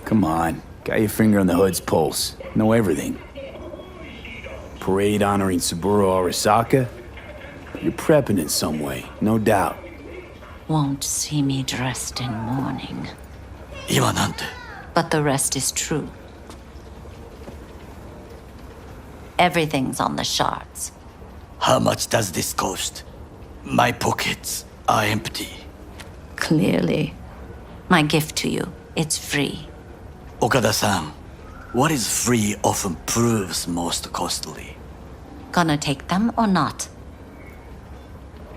Come on, got your finger on the hood's pulse. Know everything. Parade honoring Saburo Arasaka? You're prepping in some way, no doubt. Won't see me dressed in mourning. 今なんて But the rest is true. Everything's on the shards. How much does this cost? My pockets are empty. Clearly. My gift to you, it's free. Okada-san, what is free often proves most costly. Gonna take them or not?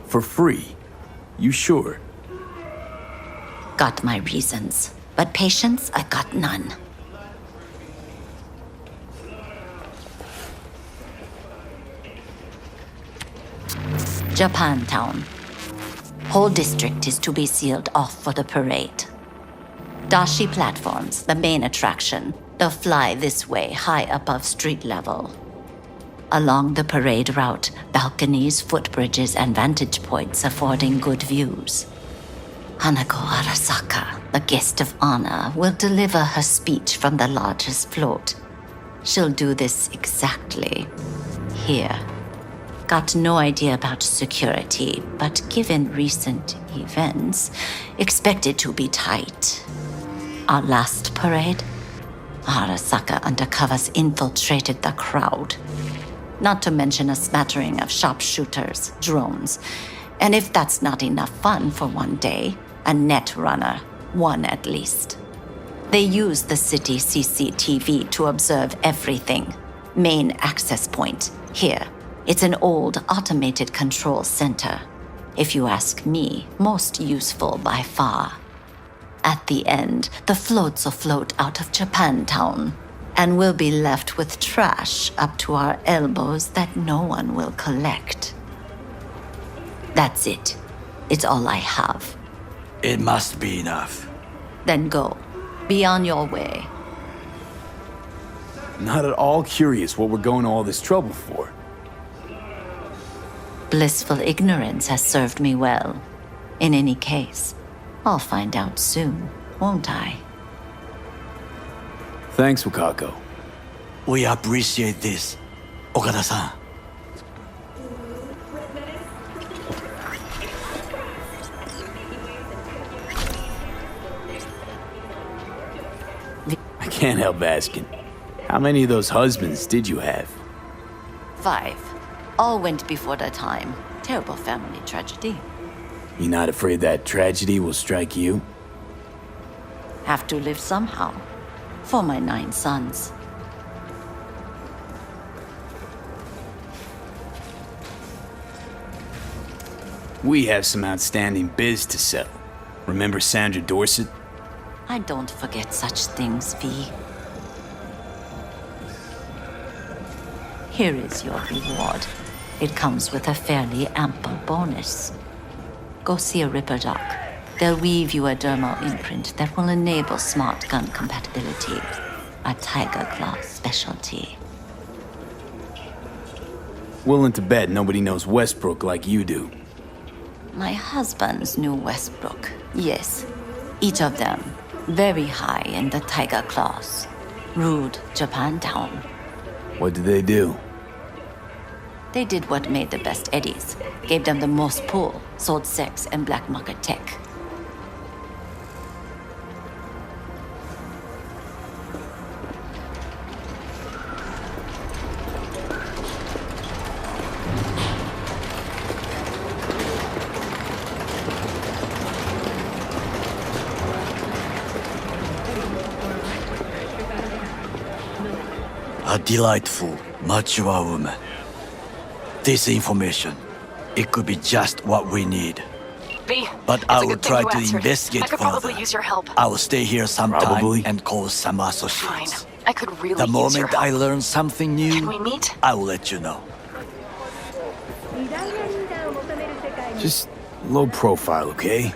For free? You sure? Got my reasons. But patience, I got none. Japantown. Whole district is to be sealed off for the parade. Dashi platforms, the main attraction. They'll fly this way, high above street level. Along the parade route, balconies, footbridges, and vantage points affording good views. Hanako Arasaka, the guest of honor, will deliver her speech from the largest float. She'll do this exactly here. Got no idea about security, but given recent events, expected to be tight. Our last parade, Arasaka undercovers infiltrated the crowd. Not to mention a smattering of sharpshooters, drones, and if that's not enough fun for one day, a net runner, one at least. They use the city CCTV to observe everything. Main access point, here. It's an old automated control center. If you ask me, most useful by far. At the end, the floats will float out of Japantown, and we'll be left with trash up to our elbows that no one will collect. That's it. It's all I have. It must be enough. Then go. Be on your way. Not at all curious what we're going to all this trouble for. Blissful ignorance has served me well. In any case, I'll find out soon, won't I? Thanks, Wakako. We appreciate this, Okada-san. I can't help asking. How many of those husbands did you have? 5. All went before their time. Terrible family tragedy. You not afraid that tragedy will strike you? Have to live somehow. For my 9 sons. We have some outstanding biz to settle. Remember Sandra Dorset? I don't forget such things, V. Here is your reward. It comes with a fairly ample bonus. Go see a Ripper Doc. They'll weave you a dermal imprint that will enable smart gun compatibility. A Tiger Claw specialty. Willing to bet nobody knows Westbrook like you do. My husbands knew Westbrook, yes. Each of them very high in the Tiger Claws. Ruled Japantown. What did they do? They did what made the best eddies. Gave them the most pull, sold sex and black market tech. A delightful, mature woman. This information, it could be just what we need. V, But I will try to investigate I could further. probably use your help. I will stay here sometime Probably. and call some Fine. associates. I could really The use your moment help. I learn something Can we new, meet? I will let you know. Just low profile, okay?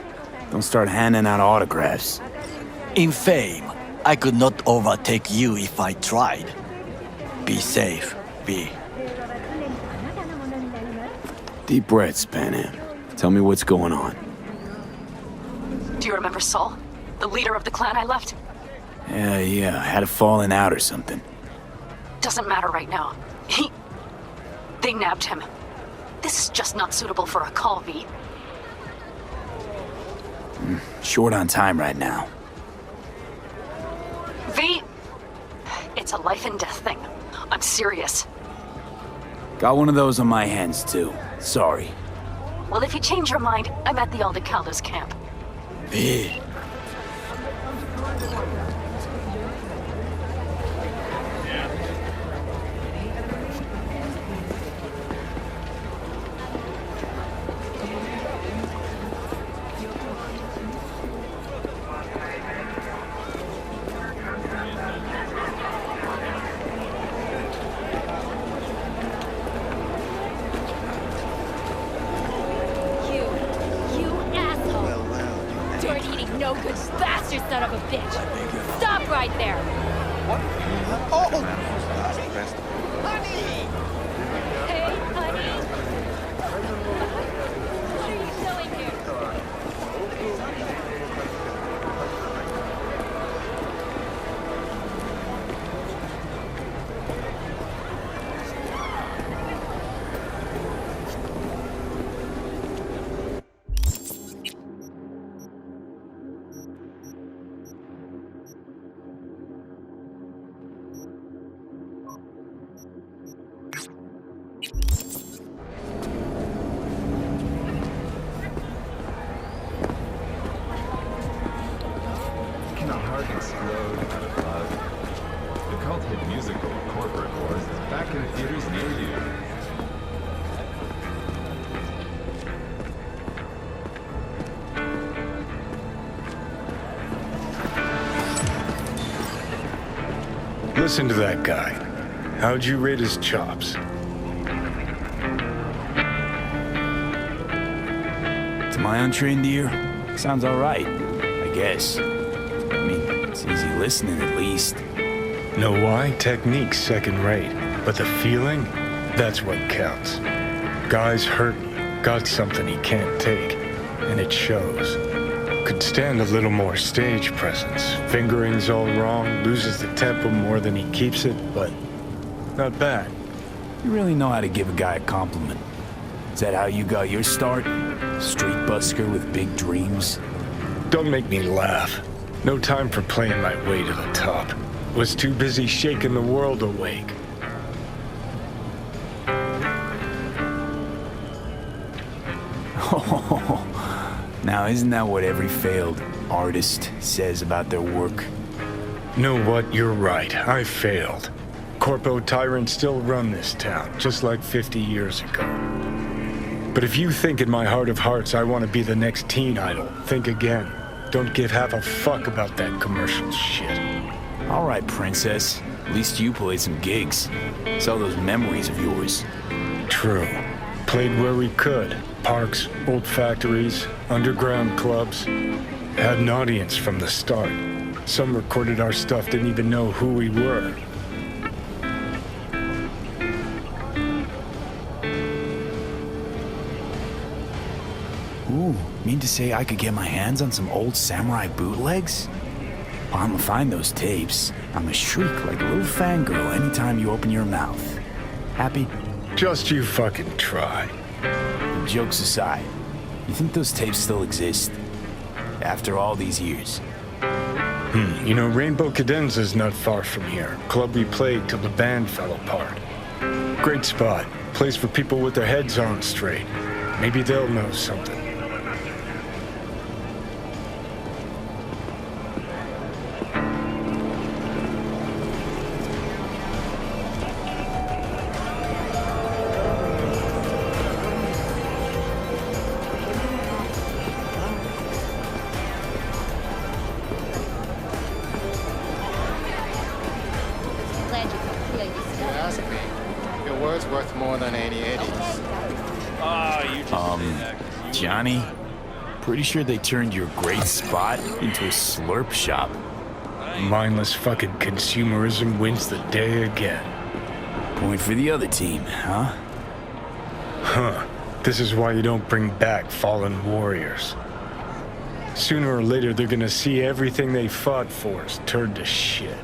Don't start handing out autographs. In fame, I could not overtake you if I tried. Be safe, V. Deep breaths, Panam. Tell me what's going on. Do you remember Saul? The leader of the clan I left? Yeah, had a falling out or something. Doesn't matter right now. They nabbed him. This is just not suitable for a call, V. Short on time right now. V! It's a life and death thing. I'm serious. Got one of those on my hands, too. Sorry. Well, if you change your mind, I'm at the Aldecaldos camp. V. No good bastard son of a bitch! Stop right there! What? Oh! Honey! Hey, honey! What are you doing here? Listen to that guy. How'd you rate his chops? To my untrained ear, sounds alright, I guess. I mean, it's easy listening at least. Know why? Technique's second rate. But the feeling? That's what counts. Guy's hurting, got something he can't take, and it shows. Could stand a little more stage presence. Fingering's all wrong, loses the tempo more than he keeps it, but not bad. You really know how to give a guy a compliment. Is that how you got your start? Street busker with big dreams? Don't make me laugh. No time for playing my way to the top. Was too busy shaking the world awake. Now, isn't that what every failed artist says about their work? Know what? You're right. I failed. Corpo tyrants still run this town, just like 50 years ago. But if you think in my heart of hearts I want to be the next teen idol, think again. Don't give half a fuck about that commercial shit. All right, princess. At least you played some gigs. Saw those memories of yours. True. Played where we could. Parks, old factories, underground clubs. Had an audience from the start. Some recorded our stuff, didn't even know who we were. Ooh, mean to say I could get my hands on some old samurai bootlegs? Well, I'ma find those tapes. I'ma shriek like a little fangirl anytime you open your mouth. Happy? Just you fucking try. Jokes aside, you think those tapes still exist? After all these years? You know, Rainbow Cadenza's not far from here. Club we played till the band fell apart. Great spot. Place for people with their heads on straight. Maybe they'll know something. Johnny, pretty sure they turned your great spot into a slurp shop. Mindless fucking consumerism wins the day again. Point for the other team, huh? Huh. This is why you don't bring back fallen warriors. Sooner or later, they're gonna see everything they fought for is turned to shit.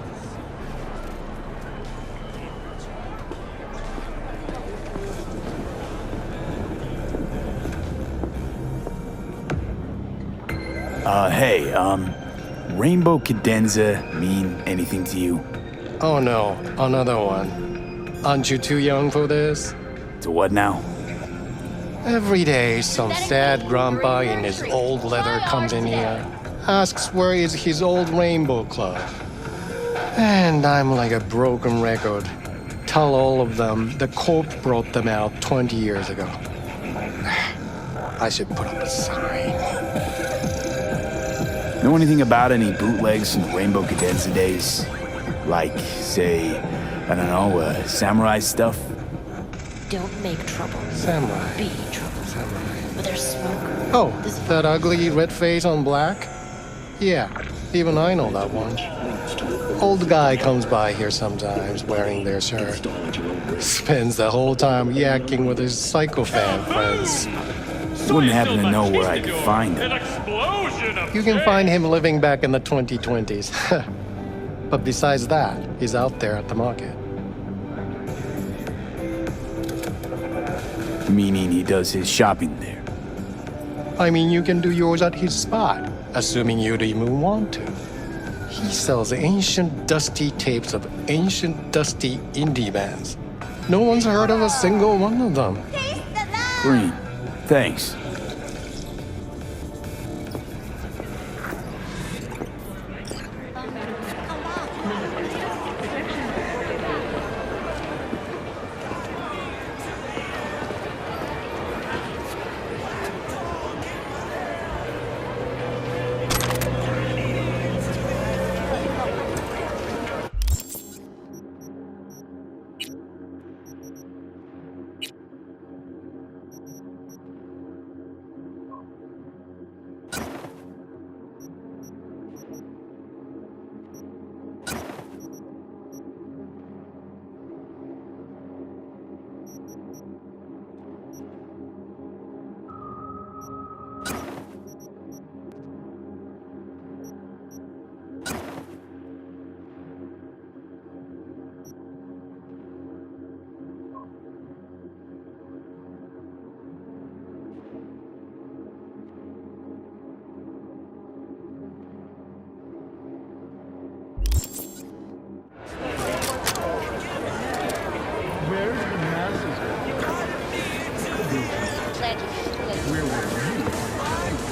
Hey, Rainbow Cadenza mean anything to you? Oh no, another one. Aren't you too young for this? To what now? Every day, some sad grandpa in his old leather comes in here, asks where is his old Rainbow Club. And I'm like a broken record. Tell all of them the Corp brought them out 20 years ago. I should put up a sign. Know anything about any bootlegs from the Rainbow Cadenza days? Like, say, I don't know, samurai stuff? Don't make trouble. Samurai. Be trouble. Samurai. But there's smoke. Oh, that ugly red face on black? Yeah, even I know that one. Old guy comes by here sometimes wearing their shirt. Spends the whole time yakking with his psychofan friends. Wouldn't happen to know where I could find him. You can find him living back in the 2020s. But besides that, he's out there at the market. Meaning he does his shopping there. I mean, you can do yours at his spot, assuming you'd even want to. He sells ancient, dusty tapes of ancient, dusty indie bands. No one's heard of a single one of them. Green, thanks.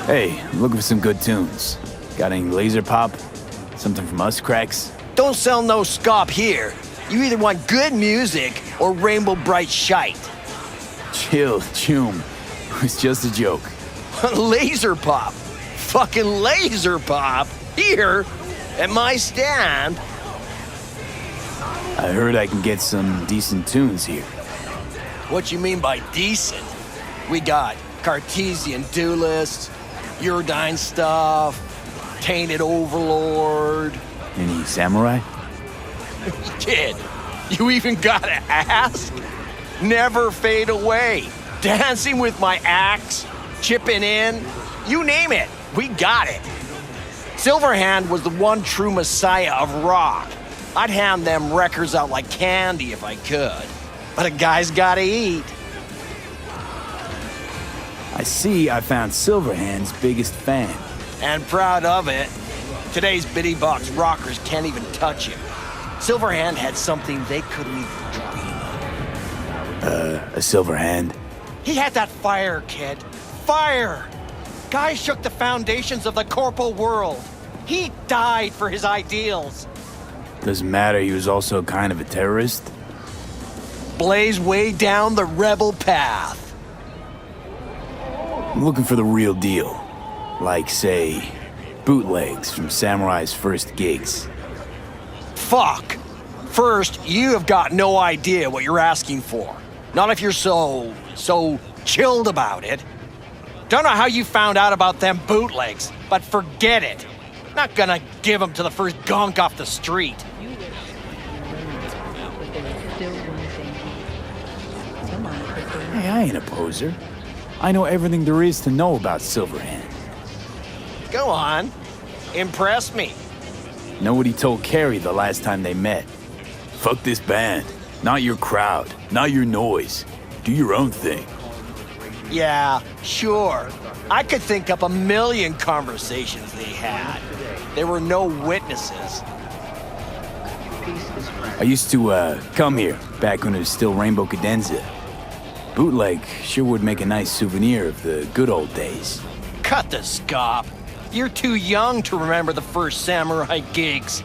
Hey, I'm looking for some good tunes. Got any laser pop? Something from us cracks? Don't sell no scop here. You either want good music or rainbow bright shite. Chill, Choom. It's just a joke. Laser pop. Fucking laser pop. Here, at my stand. I heard I can get some decent tunes here. What you mean by decent? We got Cartesian Duelist, Uridine stuff, Tainted Overlord. Any samurai? Kid, you even gotta ask? Never fade away. Dancing with my axe, chipping in, you name it, we got it. Silverhand was the one true messiah of rock. I'd hand them records out like candy if I could. But a guy's gotta eat. I see I found Silverhand's biggest fan. And proud of it. Today's bitty box rockers can't even touch him. Silverhand had something they couldn't even dream. A Silverhand? He had that fire, kid. Fire! Guy shook the foundations of the corporal world. He died for his ideals. Doesn't matter, he was also kind of a terrorist. Blaze way down the rebel path. I'm looking for the real deal. Like, say, bootlegs from Samurai's first gigs. Fuck! First, you have got no idea what you're asking for. Not if you're so chilled about it. Don't know how you found out about them bootlegs, but forget it. Not gonna give them to the first gunk off the street. Hey, I ain't a poser. I know everything there is to know about Silverhand. Go on. Impress me. Know what he told Carrie the last time they met? Fuck this band. Not your crowd. Not your noise. Do your own thing. Yeah, sure. I could think up a million conversations they had. There were no witnesses. I used to, come here, back when it was still Rainbow Cadenza. Bootleg sure would make a nice souvenir of the good old days. Cut the scop. You're too young to remember the first samurai gigs.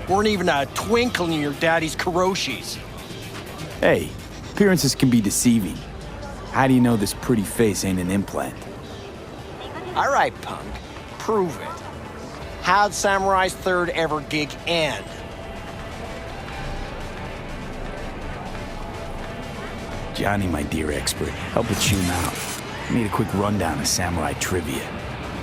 Weren't even a twinkle in your daddy's karoshis. Hey, appearances can be deceiving. How do you know this pretty face ain't an implant? All right, punk. Prove it. How'd Samurai's third ever gig end? Johnny, my dear expert, help with tune out. I need a quick rundown of samurai trivia.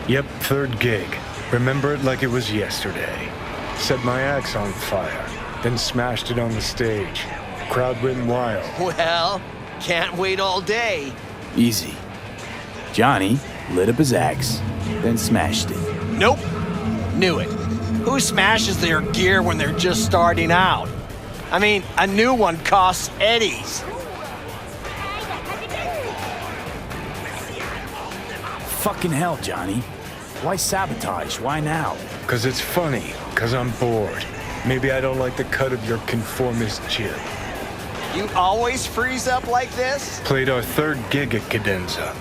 Yep, third gig. Remember it like it was yesterday. Set my axe on fire, then smashed it on the stage. Crowd went wild. Well, can't wait all day. Easy. Johnny lit up his axe, then smashed it. Nope. Knew it. Who smashes their gear when they're just starting out? I mean, a new one costs eddies. Fucking hell, Johnny. Why sabotage? Why now? 'Cause it's funny, 'cause I'm bored. Maybe I don't like the cut of your conformist jib. You always freeze up like this? Played our third gig at Cadenza.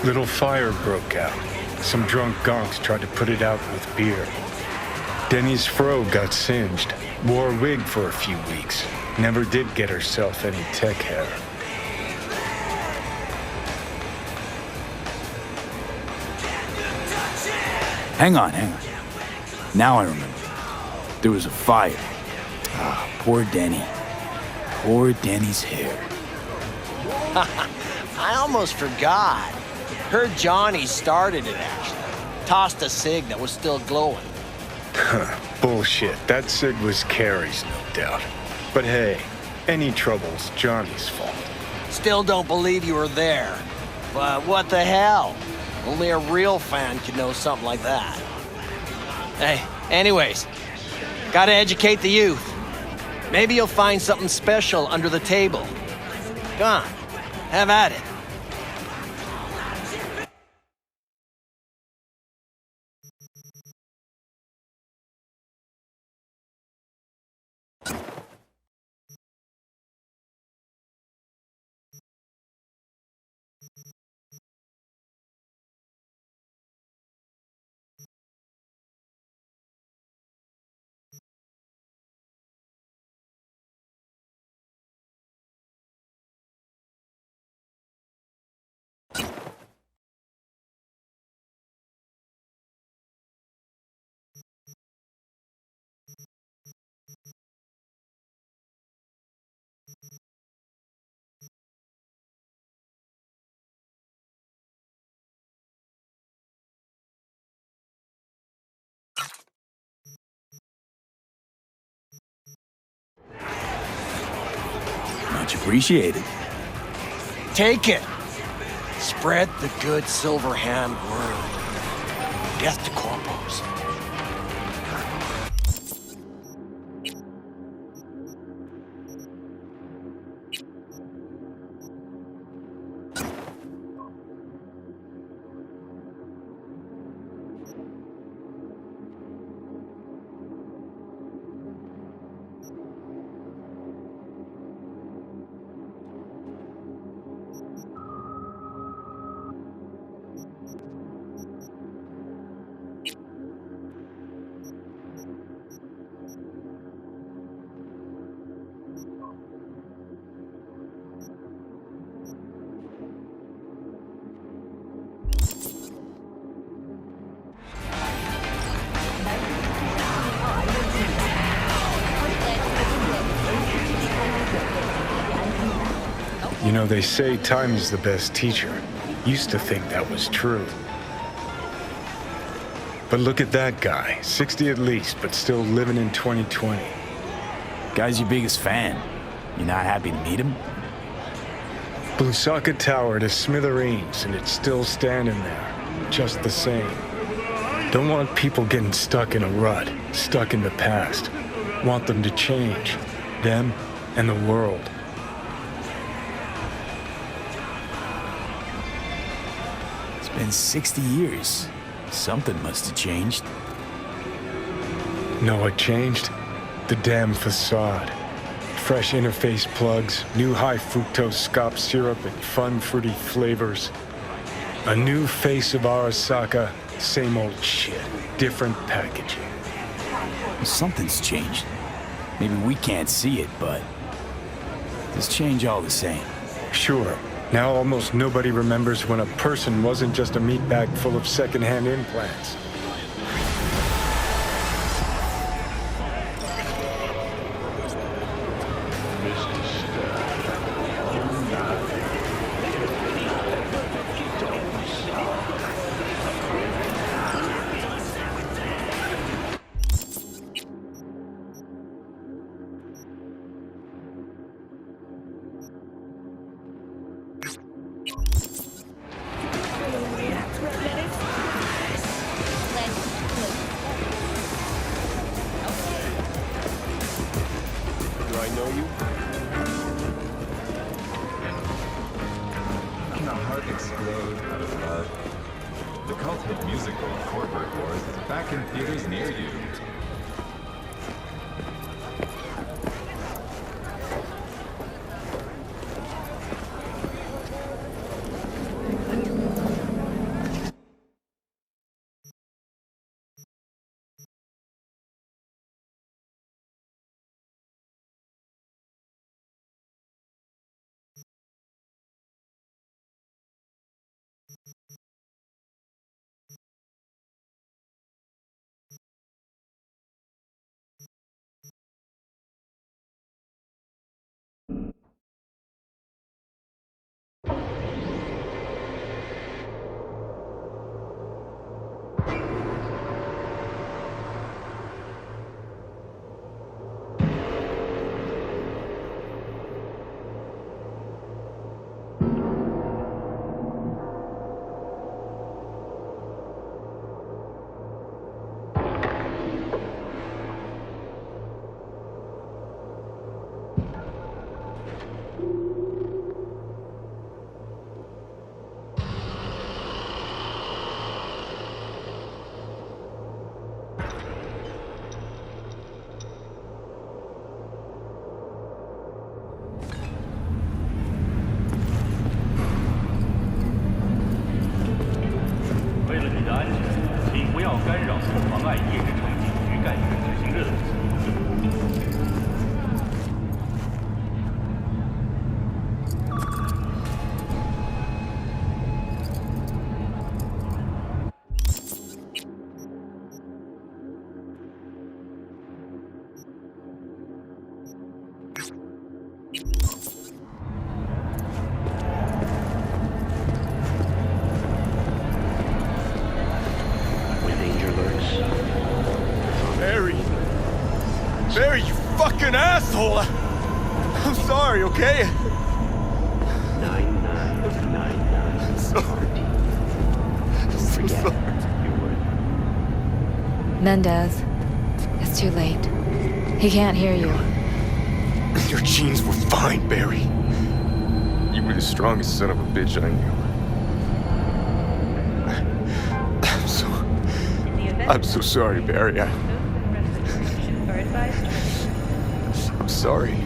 Little fire broke out. Some drunk gonks tried to put it out with beer. Denny's fro got singed. Wore a wig for a few weeks. Never did get herself any tech hair. Hang on. Now I remember. There was a fire. Ah, poor Denny. Poor Denny's hair. I almost forgot. Heard Johnny started it, actually. Tossed a cig that was still glowing. Bullshit. That cig was Carrie's, no doubt. But hey, any trouble's Johnny's fault. Still don't believe you were there. But what the hell? Only a real fan could know something like that. Hey, anyways, gotta educate the youth. Maybe you'll find something special under the table. Go on, have at it. Much appreciated. Take it. Spread the good silver hand word. Death to corpos. You know, they say time is the best teacher. Used to think that was true. But look at that guy, 60 at least, but still living in 2020. Guy's your biggest fan. You not happy to meet him? Blew Socket Tower to smithereens, and it's still standing there, just the same. Don't want people getting stuck in a rut, stuck in the past. Want them to change. Them and the world. It's been 60 years. Something must have changed. Know what changed? The damn facade. Fresh interface plugs, new high fructose scop syrup and fun fruity flavors. A new face of Arasaka, same old shit, different packaging. Something's changed. Maybe we can't see it, but there's change all the same. Sure, now almost nobody remembers when a person wasn't just a meat bag full of secondhand implants. Barry, you fucking asshole! I'm sorry, okay? 9999. I'm sorry. I'm so sorry. Mendez, it's too late. He can't hear you. Your genes were fine, Barry. You were the strongest son of a bitch I knew. I'm so sorry, Barry. I'm sorry.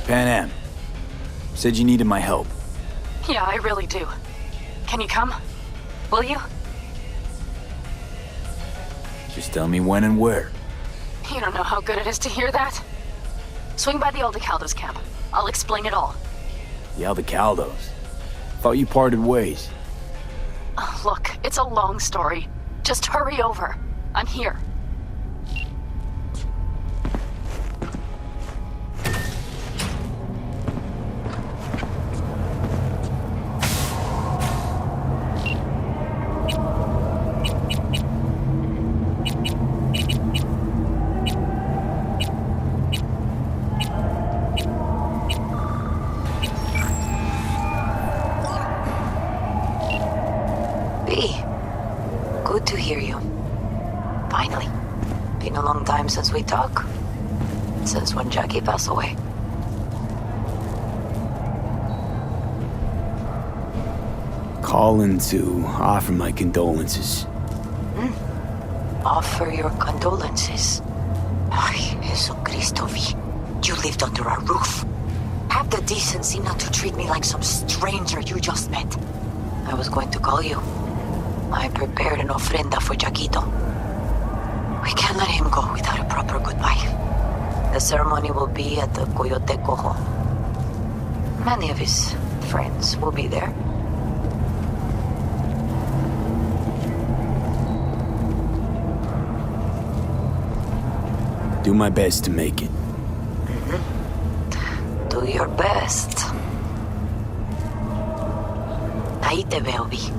Pan Am. Said you needed my help. Yeah, I really do. Can you come? Will you? Just tell me when and where. You don't know how good it is to hear that. Swing by the Aldecaldos camp. I'll explain it all. The Aldecaldos. Thought you parted ways. Look, it's a long story. Just hurry over. I'm here. Good to hear you. Finally. Been a long time since we talked. Since when Jackie passed away. Calling to offer my condolences. Offer your condolences. Ay, Jesucristo vi. You lived under our roof. Have the decency not to treat me like some stranger you just met. I was going to call you. I prepared an ofrenda for Jaquito. We can't let him go without a proper goodbye. The ceremony will be at the Coyote Cojo. Many of his friends will be there. Do my best to make it. Do your best. Ahí te veo, Vi.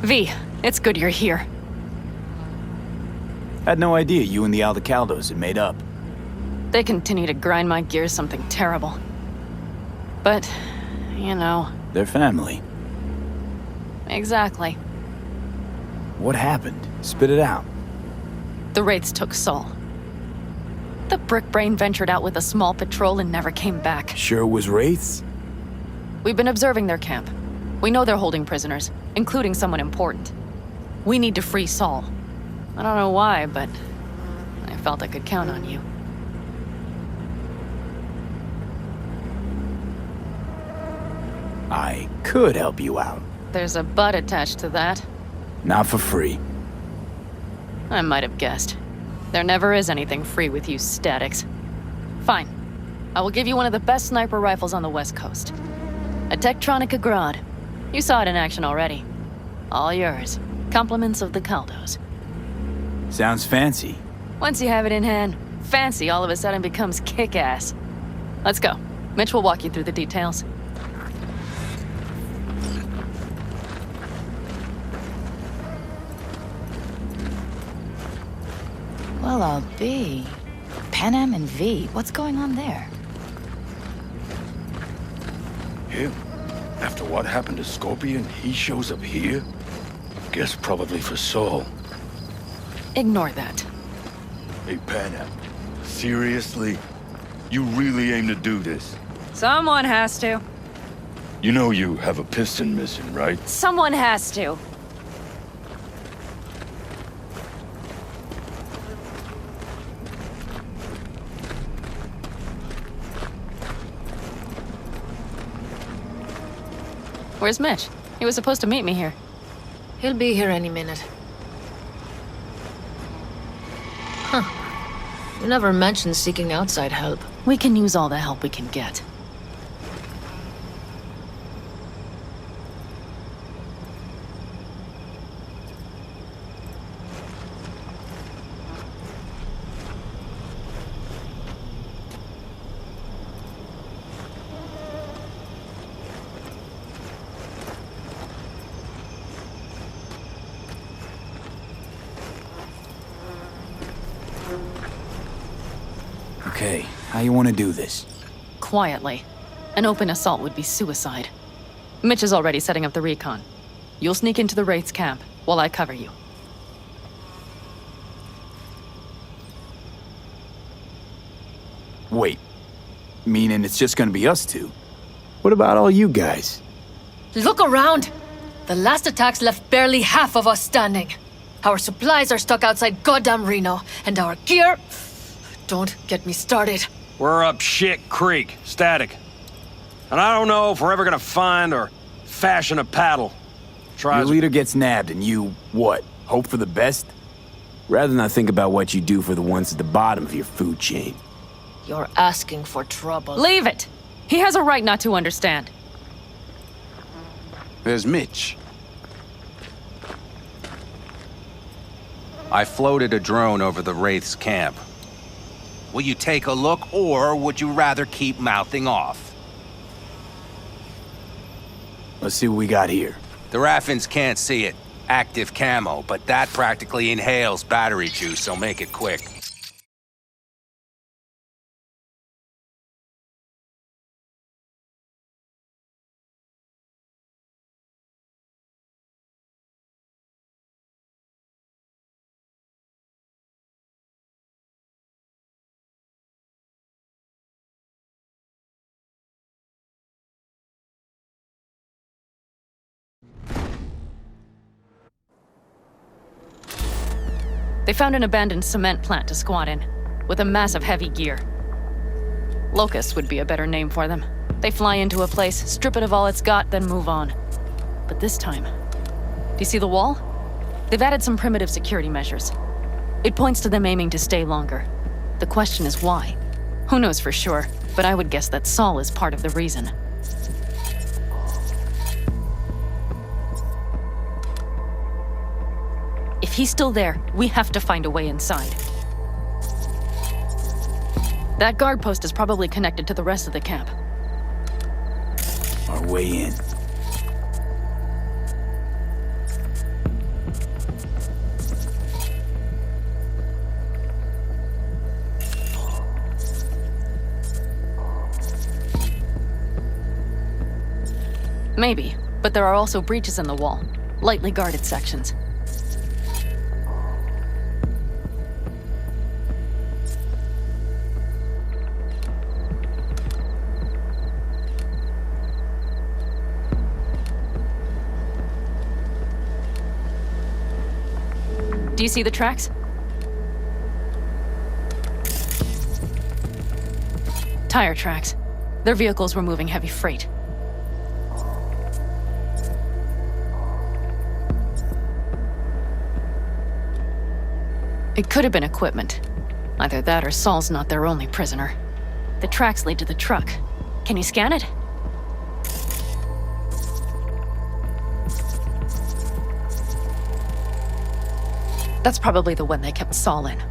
V, it's good you're here. Had no idea you and the Aldecaldos had made up. They continue to grind my gears something terrible. But, you know... They're family. Exactly. What happened? Spit it out. The Wraiths took Saul. The Brickbrain ventured out with a small patrol and never came back. Sure it was Wraiths? We've been observing their camp. We know they're holding prisoners, including someone important. We need to free Saul. I don't know why, but I felt I could count on you. I could help you out. There's a but attached to that. Not for free. I might have guessed. There never is anything free with you statics. Fine. I will give you one of the best sniper rifles on the West Coast. A Tektronica Grad. You saw it in action already. All yours. Compliments of the Caldos. Sounds fancy. Once you have it in hand, fancy all of a sudden becomes kick-ass. Let's go. Mitch will walk you through the details. Well, I'll be. Panam and V, what's going on there? Him? After what happened to Scorpion, he shows up here? Guess probably for Saul. Ignore that. Hey, Panam. Seriously? You really aim to do this? Someone has to. You know you have a piston missing, right? Someone has to. Where's Mitch? He was supposed to meet me here. He'll be here any minute. Huh. You never mentioned seeking outside help. We can use all the help we can get. Okay, how you want to do this? Quietly. An open assault would be suicide. Mitch is already setting up the recon. You'll sneak into the Wraith's camp while I cover you. Wait. Meaning it's just gonna be us two? What about all you guys? Look around! The last attacks left barely half of us standing. Our supplies are stuck outside goddamn Reno, and our gear... Don't get me started. We're up shit creek, static. And I don't know if we're ever gonna find or fashion a paddle. Your leader gets nabbed and you, what, hope for the best? Rather not think about what you do for the ones at the bottom of your food chain. You're asking for trouble. Leave it! He has a right not to understand. There's Mitch. I floated a drone over the Wraith's camp. Will you take a look, or would you rather keep mouthing off? Let's see what we got here. The Raffins can't see it. Active camo, but that practically inhales battery juice, so make it quick. They found an abandoned cement plant to squat in, with a massive heavy gear. Locusts would be a better name for them. They fly into a place, strip it of all it's got, then move on. But this time... Do you see the wall? They've added some primitive security measures. It points to them aiming to stay longer. The question is why? Who knows for sure, but I would guess that Saul is part of the reason. If he's still there, we have to find a way inside. That guard post is probably connected to the rest of the camp. Our way in. Maybe, but there are also breaches in the wall. Lightly guarded sections. Do you see the tracks? Tire tracks. Their vehicles were moving heavy freight. It could have been equipment. Either that or Saul's not their only prisoner. The tracks lead to the truck. Can you scan it? That's probably the one they kept Saul in.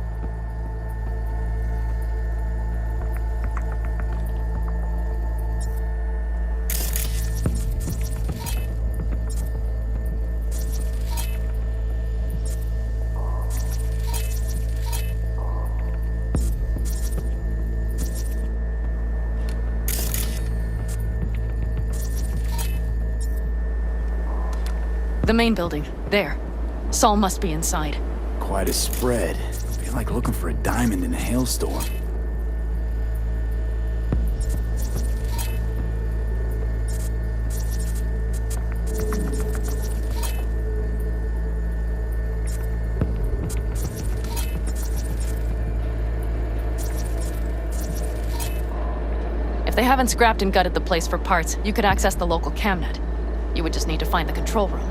The main building, there. Saul must be inside. Quite a spread. Be like looking for a diamond in a hailstorm. If they haven't scrapped and gutted the place for parts, you could access the local camnet. You would just need to find the control room.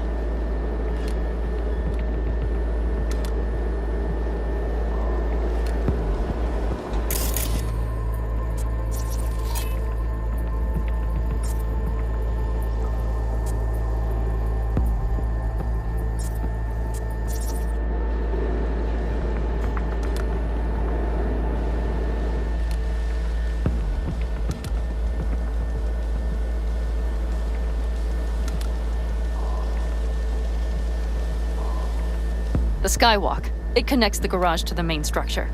The skywalk. It connects the garage to the main structure.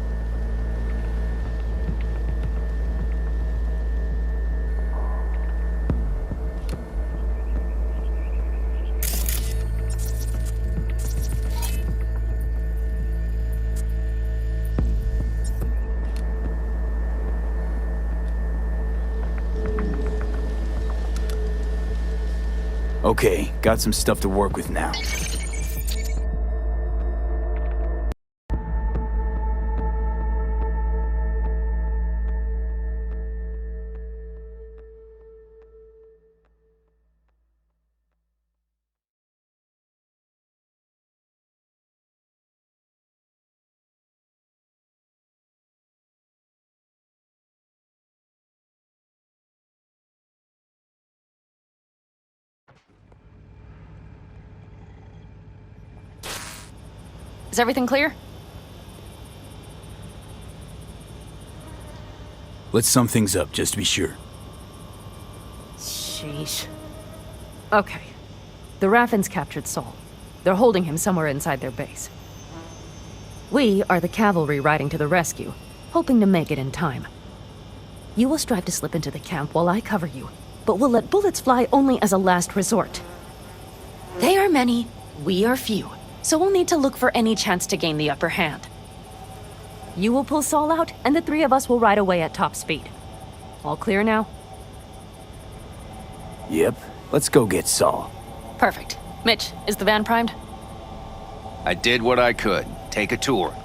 Okay, got some stuff to work with now. Is everything clear? Let's sum things up, just to be sure. Sheesh. Okay. The Raffins captured Saul. They're holding him somewhere inside their base. We are the cavalry riding to the rescue, hoping to make it in time. You will strive to slip into the camp while I cover you, but we'll let bullets fly only as a last resort. They are many, we are few, so we'll need to look for any chance to gain the upper hand. You will pull Saul out, and the three of us will ride away at top speed. All clear now? Yep. Let's go get Saul. Perfect. Mitch, is the van primed? I did what I could. Take a tour.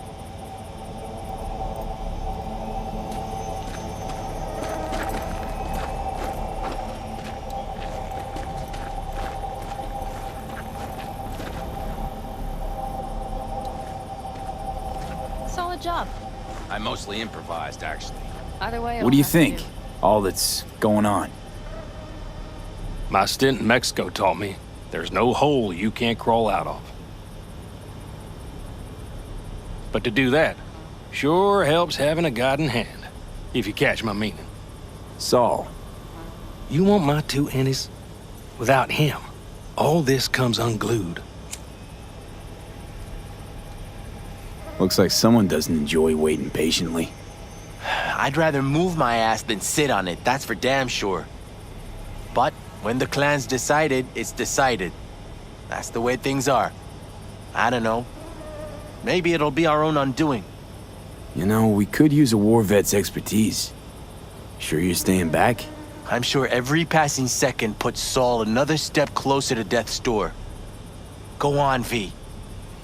Solid job. I mostly improvised, actually. Either way, What do you think? All that's going on. My stint in Mexico taught me there's no hole you can't crawl out of. But to do that sure helps having a guiding hand, if you catch my meaning. Saul. You want my two Ennies? Without him, all this comes unglued. Looks like someone doesn't enjoy waiting patiently. I'd rather move my ass than sit on it, that's for damn sure. But When the clan's decided, it's decided. That's the way things are. I don't know. Maybe it'll be our own undoing. You know, we could use a war vet's expertise. Sure you're staying back? I'm sure every passing second puts Saul another step closer to death's door. Go on, V.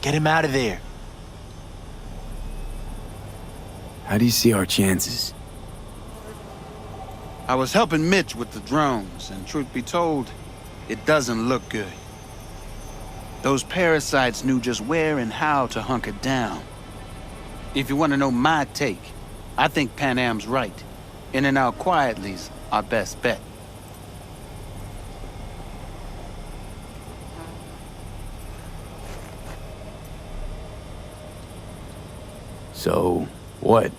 Get him out of there. How do you see our chances? I was helping Mitch with the drones, and truth be told, it doesn't look good. Those parasites knew just where and how to hunker down. If you want to know my take, I think Pan Am's right. In and out quietly's our best bet. So, what?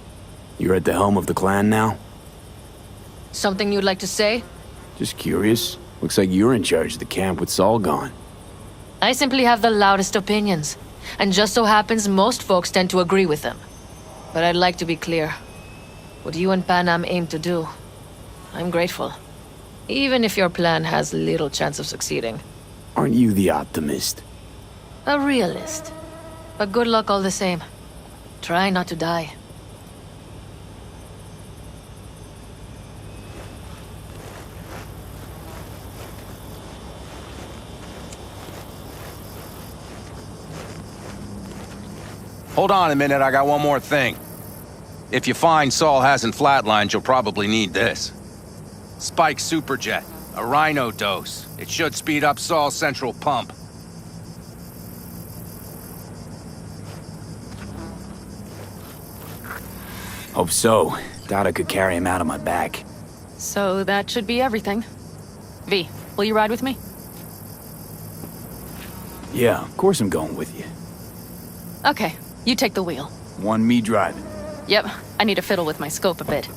You're at the helm of the clan now? Something you'd like to say? Just curious. Looks like you're in charge of the camp with Saul gone. I simply have the loudest opinions, and just so happens most folks tend to agree with them. But I'd like to be clear. What you and Pan Am aim to do, I'm grateful. Even if your plan has little chance of succeeding. Aren't you the optimist? A realist. But good luck all the same. Try not to die. Hold on a minute, I got one more thing. If you find Saul hasn't flatlined, you'll probably need this. Spike Superjet, a Rhino dose. It should speed up Saul's central pump. Hope so. Thought I could carry him out on my back. So that should be everything. V, will you ride with me? Yeah, of course I'm going with you. Okay, you take the wheel. Want me driving? Yep, I need to fiddle with my scope a bit.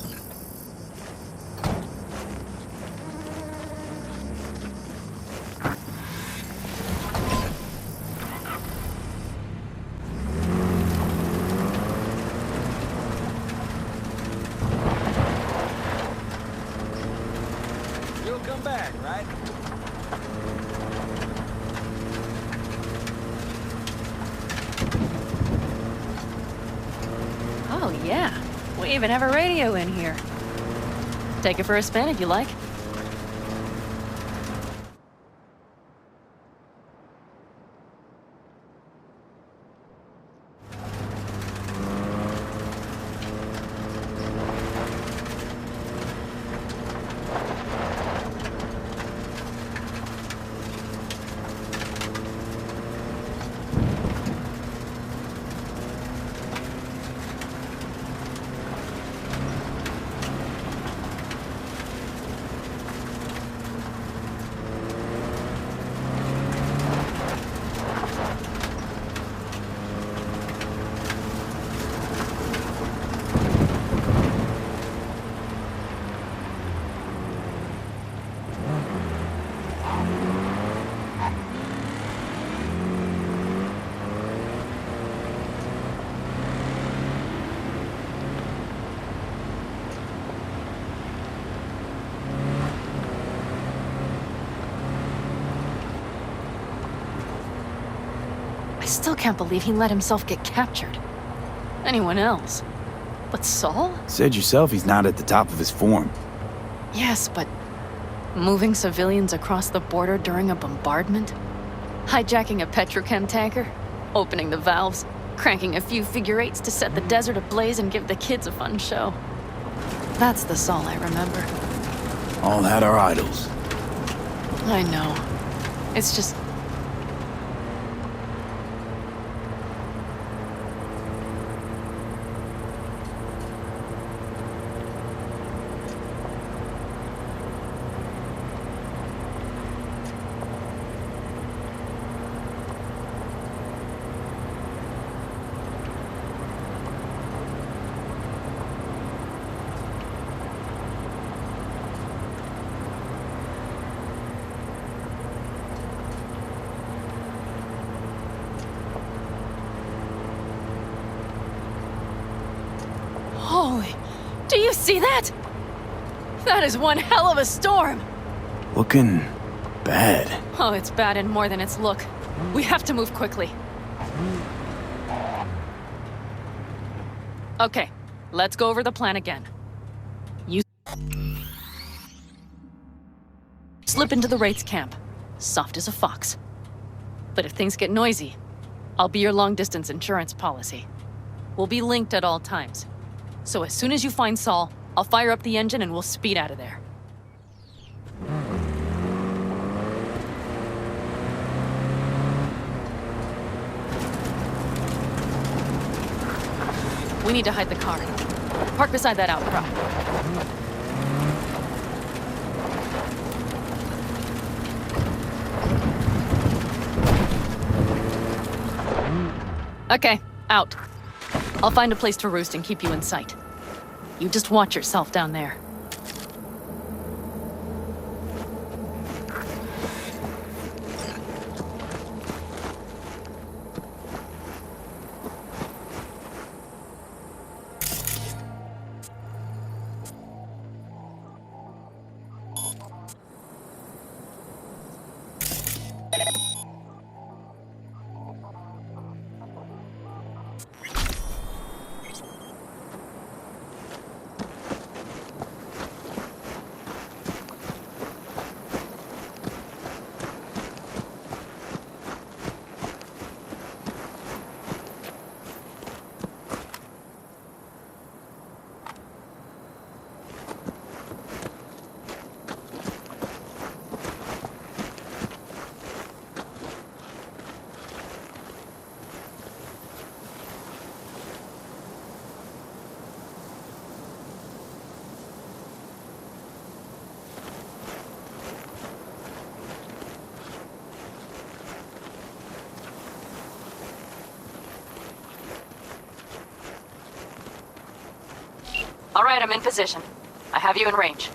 You'll come back, right? Oh yeah, we even have a radio in here. Take it for a spin if you like. I still can't believe he let himself get captured. Anyone else? But Saul? Said yourself he's not at the top of his form. Yes, but moving civilians across the border during a bombardment? Hijacking a petrochem tanker? Opening the valves? Cranking a few figure eights to set the desert ablaze and give the kids a fun show? That's the Saul I remember. All had our idols. I know. It's just... Holy, do you see that? That is one hell of a storm. Looking bad. Oh, it's bad and more than its look. We have to move quickly. Okay, let's go over the plan again. You slip into the Wraith's camp, soft as a fox. But if things get noisy, I'll be your long-distance insurance policy. We'll be linked at all times. So as soon as you find Saul, I'll fire up the engine and we'll speed out of there. We need to hide the car. Park beside that outcrop. Okay, out. I'll find a place to roost and keep you in sight. You just watch yourself down there. All right, I'm in position. I have you in range.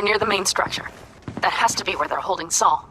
We're near the main structure. That has to be where they're holding Saul.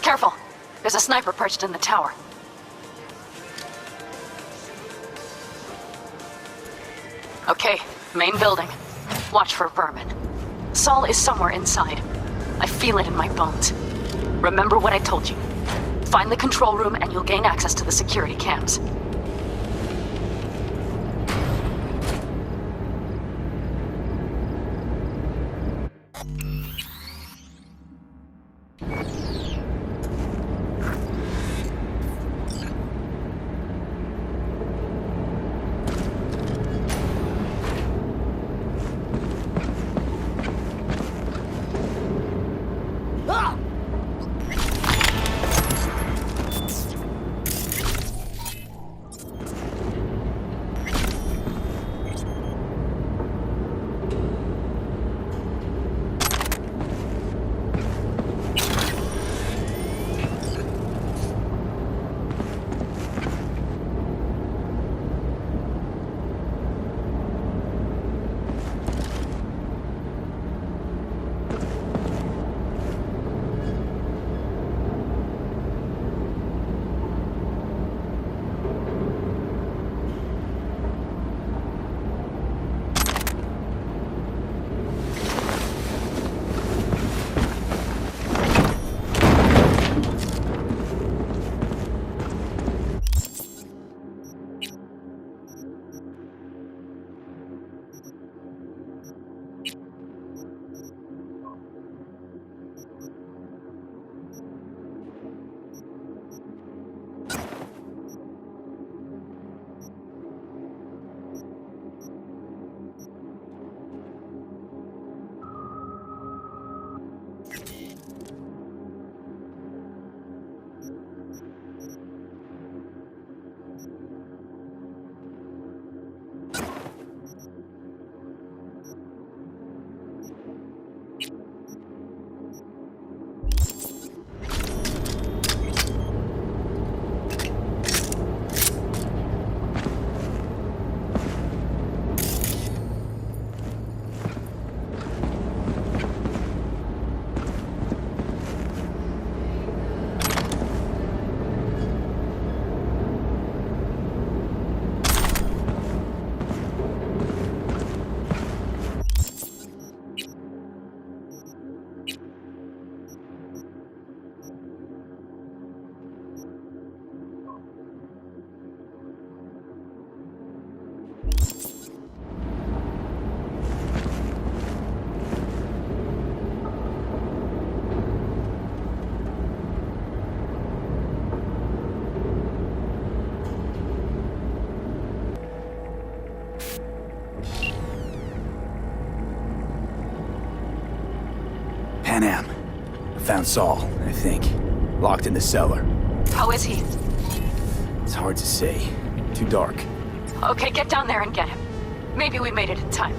Careful! There's a sniper perched in the tower. Okay, main building. Watch for vermin. Saul is somewhere inside. I feel it in my bones. Remember what I told you. Find the control room and you'll gain access to the security cams. Panam. I found Saul, I think. Locked in the cellar. How is he? It's hard to say. Too dark. Okay, get down there and get him. Maybe we made it in time.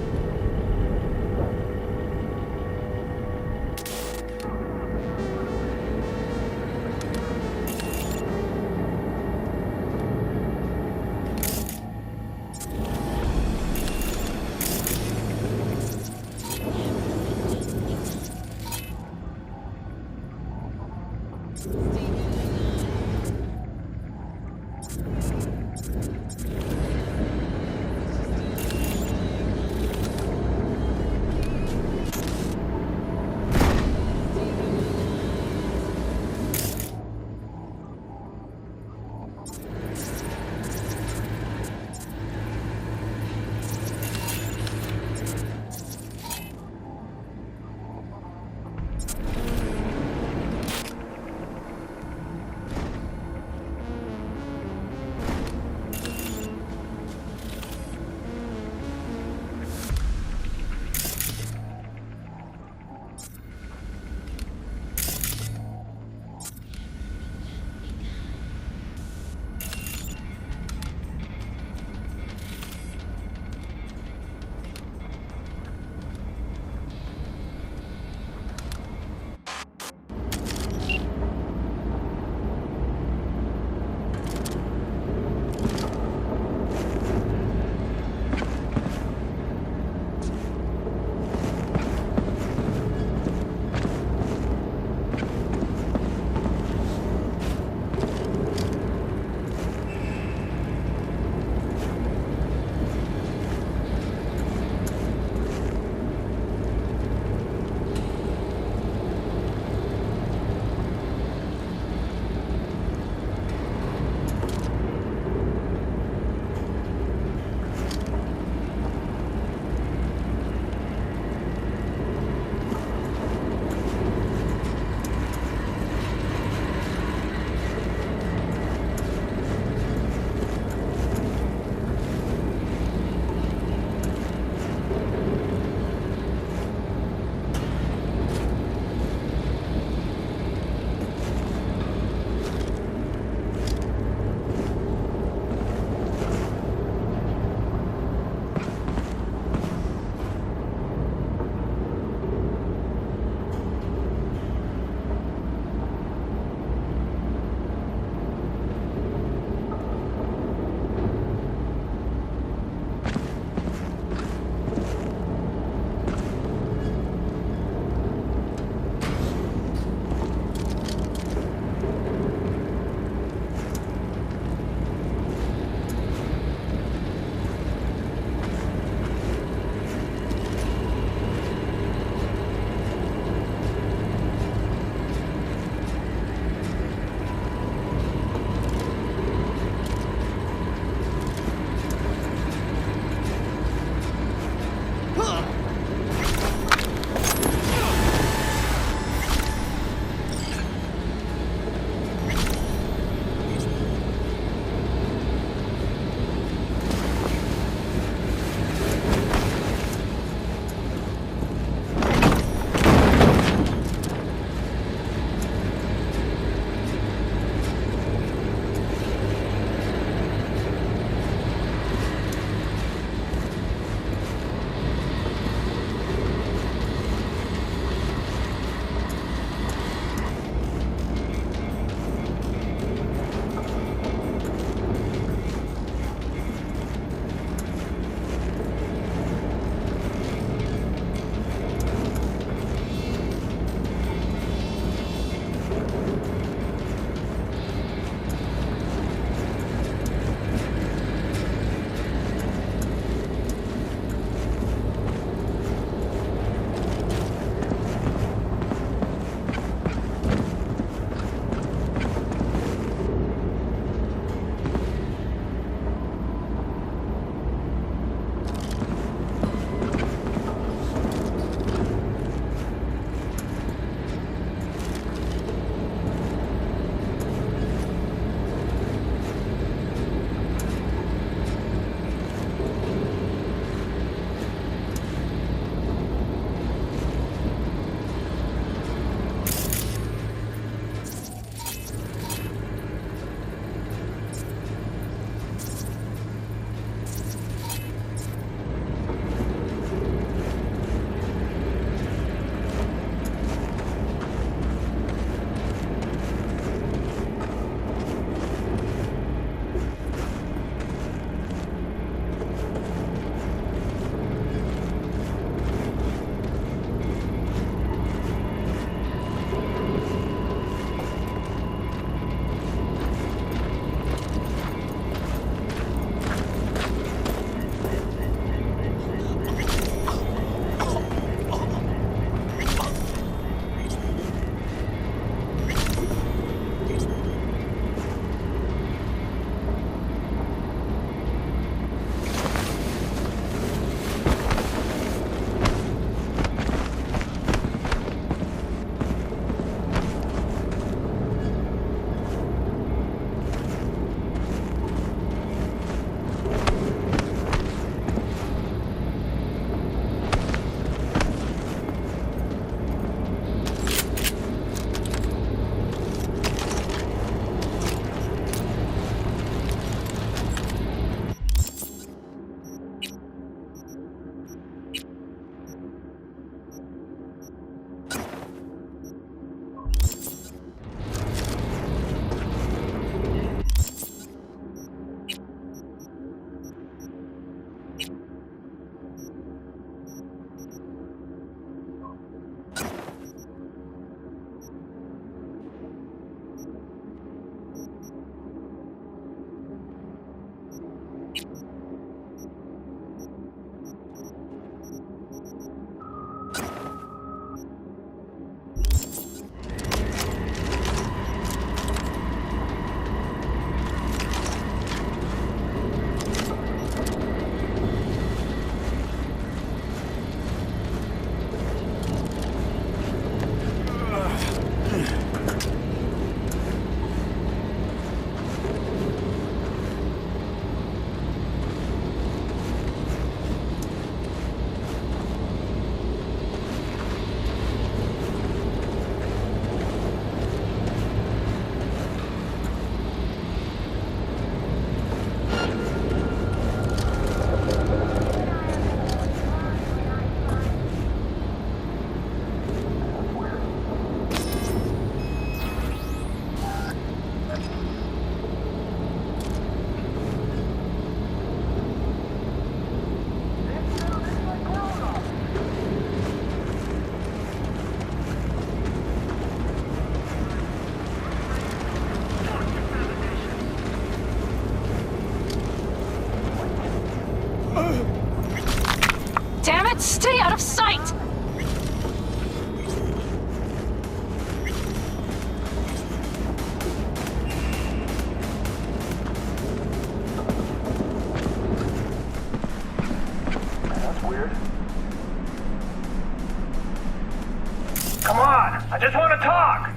Come on, I just want to talk.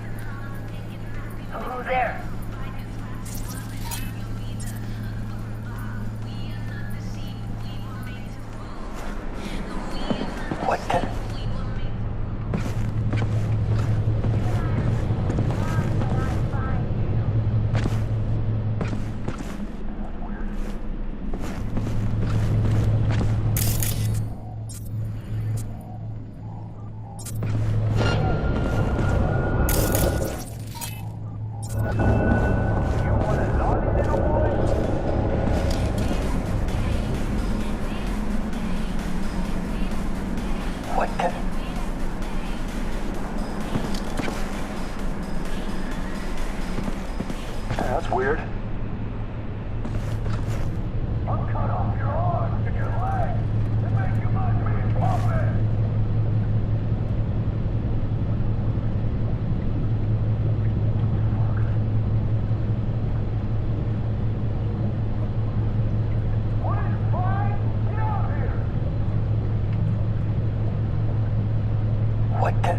Who's there? What the? That's weird. I'll cut off your arms and your legs and make you my meat puppet. What is fine? Get out here. What the?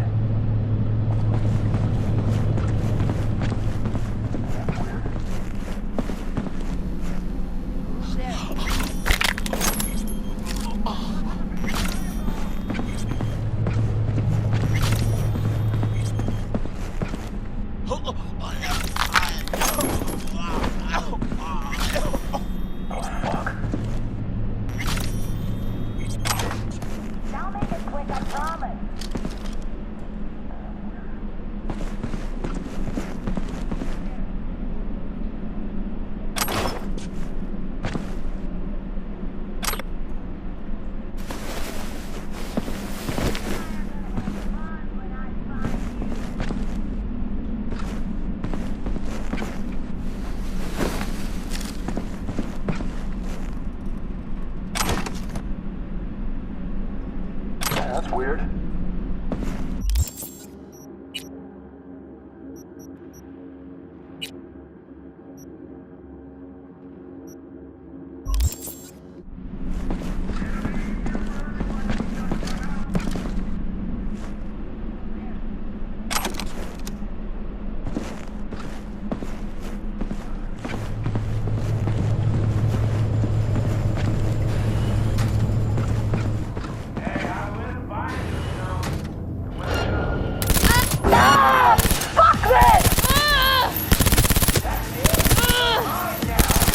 That's weird.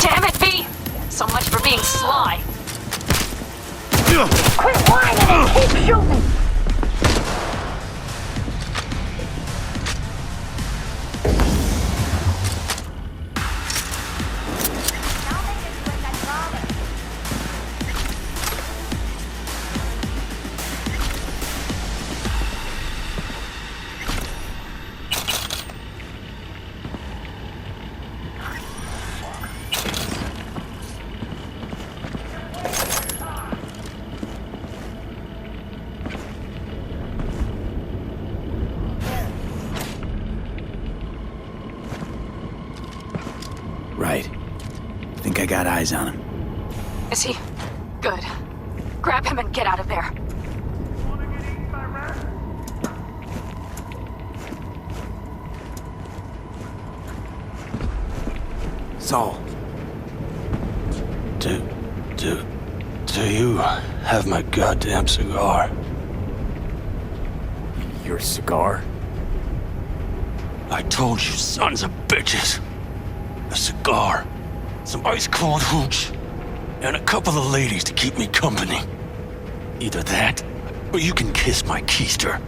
Damn it, V! So much for being sly. Quit whining and keep shooting! Right. Think I got eyes on him. Is he? Good. Grab him and get out of there. Saul. Do you have my goddamn cigar? Your cigar? I told you, sons of bitches. A cigar, some ice-cold hooch, and a couple of ladies to keep me company. Either that, or you can kiss my keister.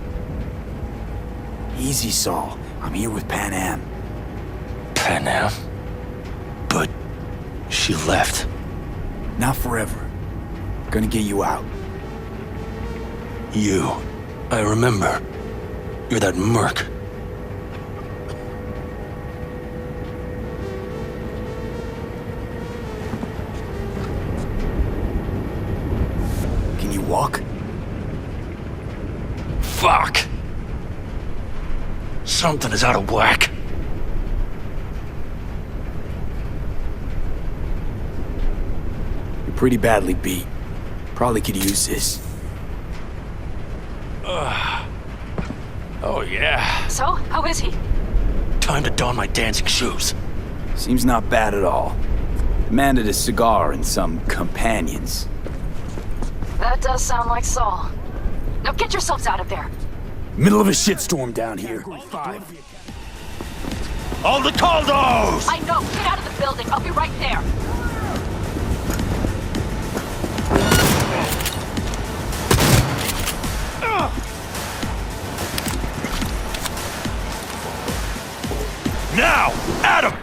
Easy, Saul. I'm here with Pan Am. Pan Am? But she left. Not forever. Gonna get you out. You. I remember. You're that merc. Can you walk? Fuck! Something is out of whack. You're pretty badly beat. Probably could use this. Oh, yeah. So, how is he? Time to don my dancing shoes. Seems not bad at all. Demanded a cigar and some companions. That does sound like Saul. Now get yourselves out of there. Middle of a shitstorm down here. All the Caldos! I know. Get out of the building. I'll be right there. Now! Adam!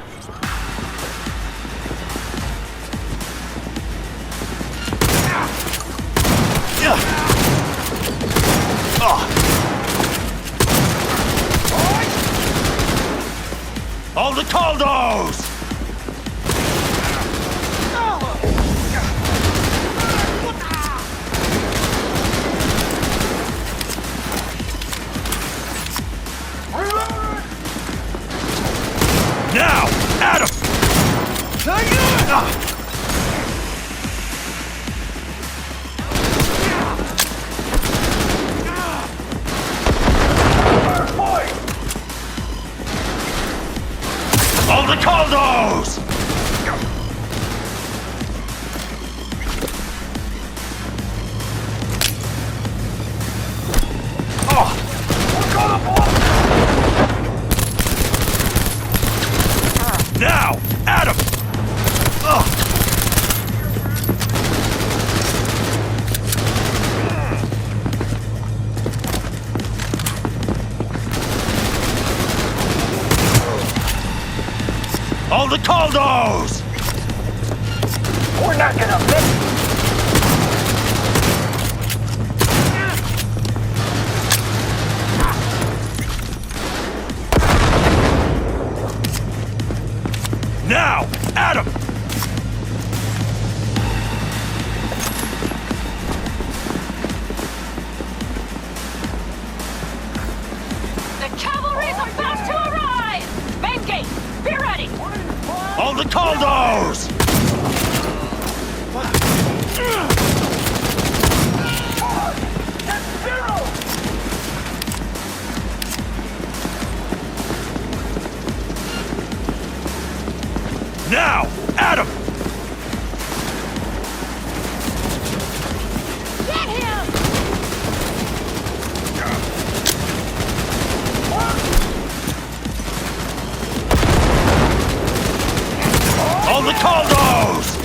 All the Caldos! Now! Adam! All the Caldos! Now! Adam! All the Caldos! We're not gonna miss. Now! Adam! The cavalry's about to arrive! Main gate, be ready! All the Caldos! Now! Adam! Get him! All the Caldos!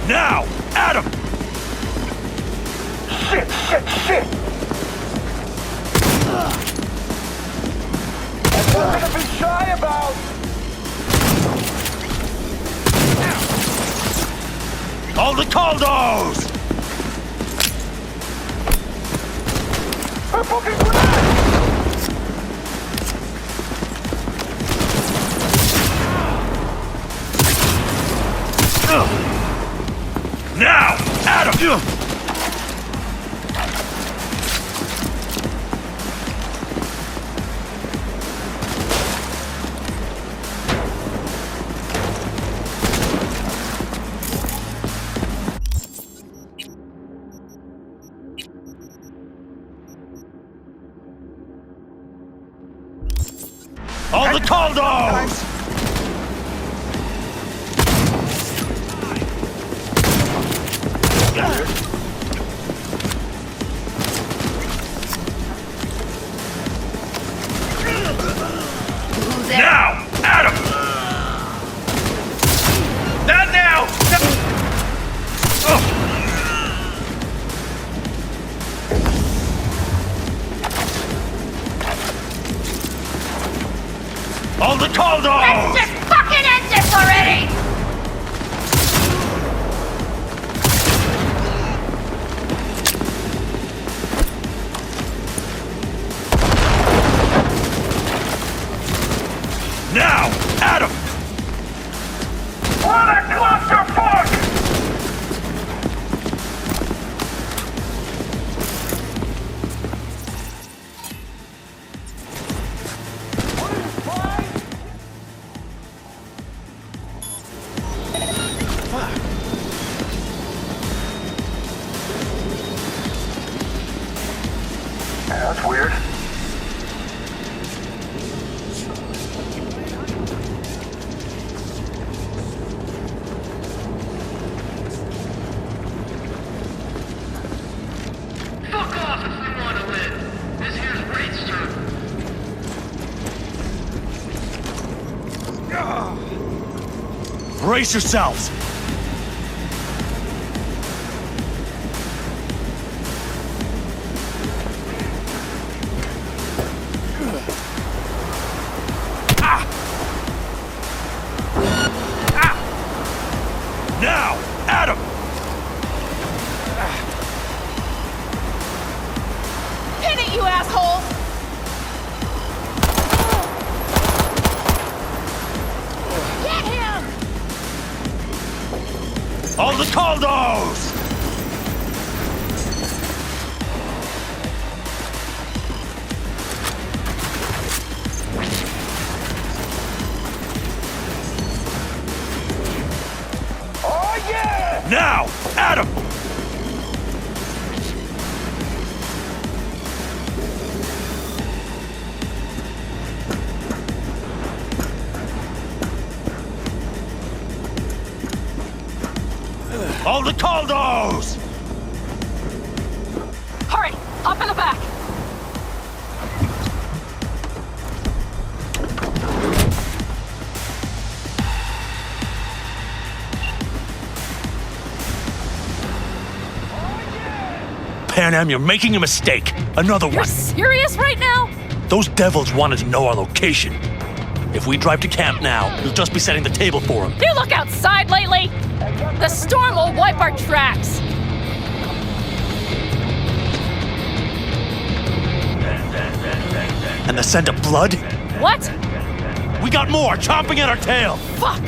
Now! Adam! Shit, shit, shit! That's nothing to be shy about! All the Caldos! We're booking grenades! Now! Adam! All the Caldos! Now! Adam! Not now! All the Caldos! Let's just fucking end this already! Now! Adam! What a clusterfuck! Brace yourselves! Now! Adam! Pin it, you assholes! Get him! All the Caldos! Oh, yeah! Now! Adam! All the Caldos! Hurry! Hop in the back! Panam, you're making a mistake. Another You're one. serious right now? Those devils wanted to know our location. If we drive to camp now, you'll just be setting the table for them. Do you look outside lately? The storm will wipe our tracks. And the scent of blood? What? We got more chomping at our tail. Fuck!